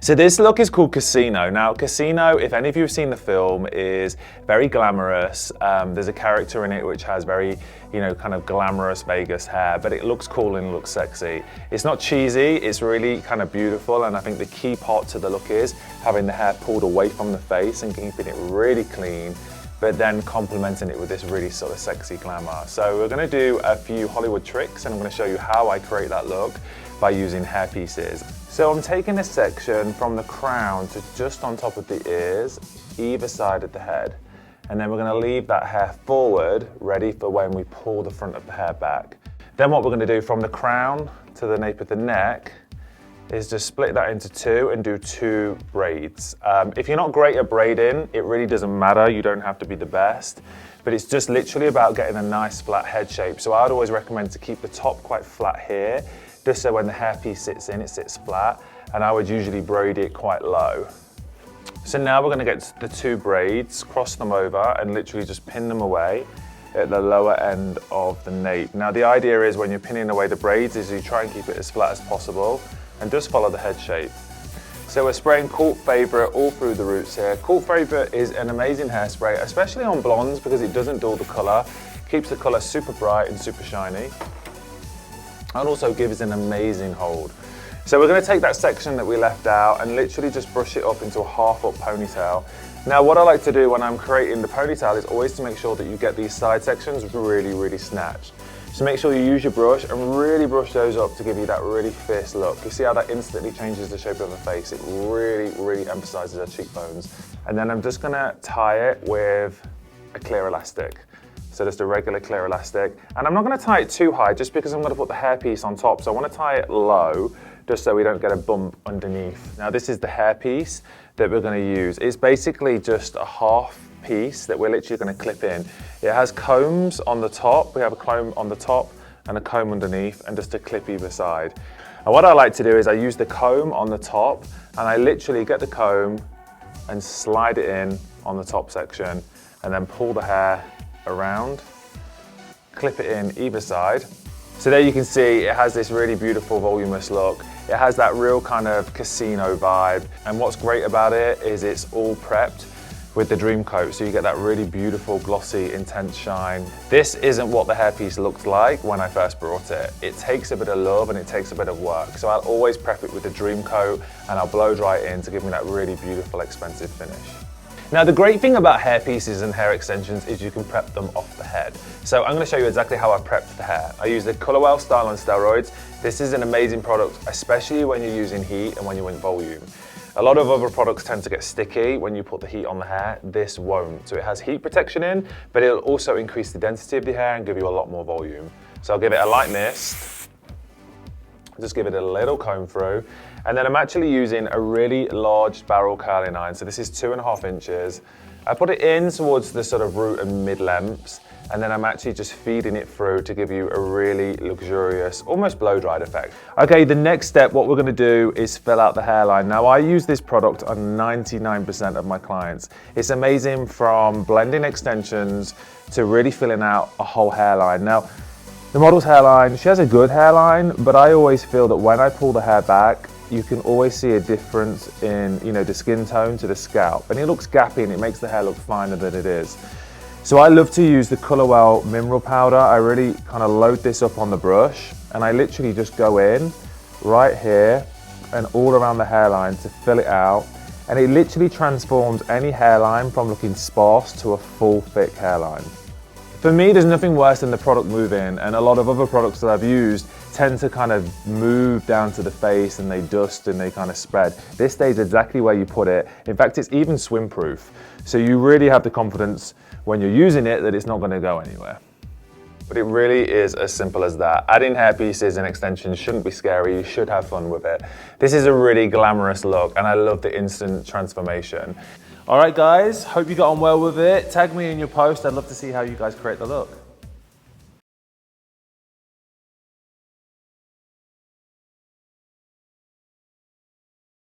So this look is called Casino. Now Casino, if any of you have seen the film, is very glamorous. There's a character in it which has very, kind of glamorous Vegas hair, but it looks cool and looks sexy. It's not cheesy, it's really kind of beautiful, and I think the key part to the look is having the hair pulled away from the face and keeping it really clean, but then complementing it with this really sort of sexy glamour. So we're gonna do a few Hollywood tricks, and I'm gonna show you how I create that look by using hair pieces. So I'm taking a section from the crown to just on top of the ears, either side of the head. And then we're gonna leave that hair forward, ready for when we pull the front of the hair back. Then what we're gonna do from the crown to the nape of the neck is just split that into two and do 2 braids. If you're not great at braiding, it really doesn't matter. You don't have to be the best, but it's just literally about getting a nice flat head shape. So I'd always recommend to keep the top quite flat here, just so when the hairpiece sits in, it sits flat, and I would usually braid it quite low. So now we're gonna get the 2 braids, cross them over, and literally just pin them away at the lower end of the nape. Now the idea is when you're pinning away the braids is you try and keep it as flat as possible, and just follow the head shape. So we're spraying Cult Favourite all through the roots here. Cult Favourite is an amazing hairspray, especially on blondes because it doesn't dull the colour, keeps the colour super bright and super shiny, and also gives an amazing hold. So we're going to take that section that we left out and literally just brush it up into a half-up ponytail. Now what I like to do when I'm creating the ponytail is always to make sure that you get these side sections really, really snatched. So make sure you use your brush and really brush those up to give you that really fierce look. You see how that instantly changes the shape of the face? It really, really emphasizes our cheekbones. And then I'm just going to tie it with a clear elastic. So just a regular clear elastic. And I'm not going to tie it too high just because I'm going to put the hairpiece on top. So I want to tie it low just so we don't get a bump underneath. Now this is the hairpiece that we're going to use. It's basically just a half piece that we're literally going to clip in. It has combs on the top. We have a comb on the top and a comb underneath and just a clip either side. And what I like to do is I use the comb on the top and I literally get the comb and slide it in on the top section and then pull the hair around, clip it in either side. So there you can see it has this really beautiful voluminous look. It has that real kind of casino vibe, and what's great about it is it's all prepped with the Dream Coat, so you get that really beautiful, glossy, intense shine. This isn't what the hairpiece looked like when I first brought it. It takes a bit of love and it takes a bit of work, so I'll always prep it with the Dream Coat and I'll blow dry it in to give me that really beautiful, expensive finish. Now the great thing about hair pieces and hair extensions is you can prep them off the head. So I'm going to show you exactly how I prepped the hair. I use the Colorwell Style on Steroids. This is an amazing product, especially when you're using heat and when you want volume. A lot of other products tend to get sticky when you put the heat on the hair. This won't. So it has heat protection in, but it'll also increase the density of the hair and give you a lot more volume. So I'll give it a light mist, just give it a little comb through, and then I'm actually using a really large barrel curling iron. So this is 2.5 inches. I put it in towards the sort of root and mid lengths, and then I'm actually just feeding it through to give you a really luxurious, almost blow dried effect. Okay, the next step, what we're gonna do is fill out the hairline. Now I use this product on 99% of my clients. It's amazing from blending extensions to really filling out a whole hairline. Now, the model's hairline, she has a good hairline, but I always feel that when I pull the hair back, you can always see a difference in the skin tone to the scalp. And it looks gappy and it makes the hair look finer than it is. So I love to use the Colorwell mineral powder. I really kind of load this up on the brush and I literally just go in right here and all around the hairline to fill it out. And it literally transforms any hairline from looking sparse to a full thick hairline. For me, there's nothing worse than the product moving, and a lot of other products that I've used tend to kind of move down to the face and they dust and they kind of spread. This stays exactly where you put it. In fact, it's even swim proof. So you really have the confidence when you're using it that it's not going to go anywhere. But it really is as simple as that. Adding hair pieces and extensions shouldn't be scary. You should have fun with it. This is a really glamorous look and I love the instant transformation. All right guys, hope you got on well with it. Tag me in your post. I'd love to see how you guys create the look.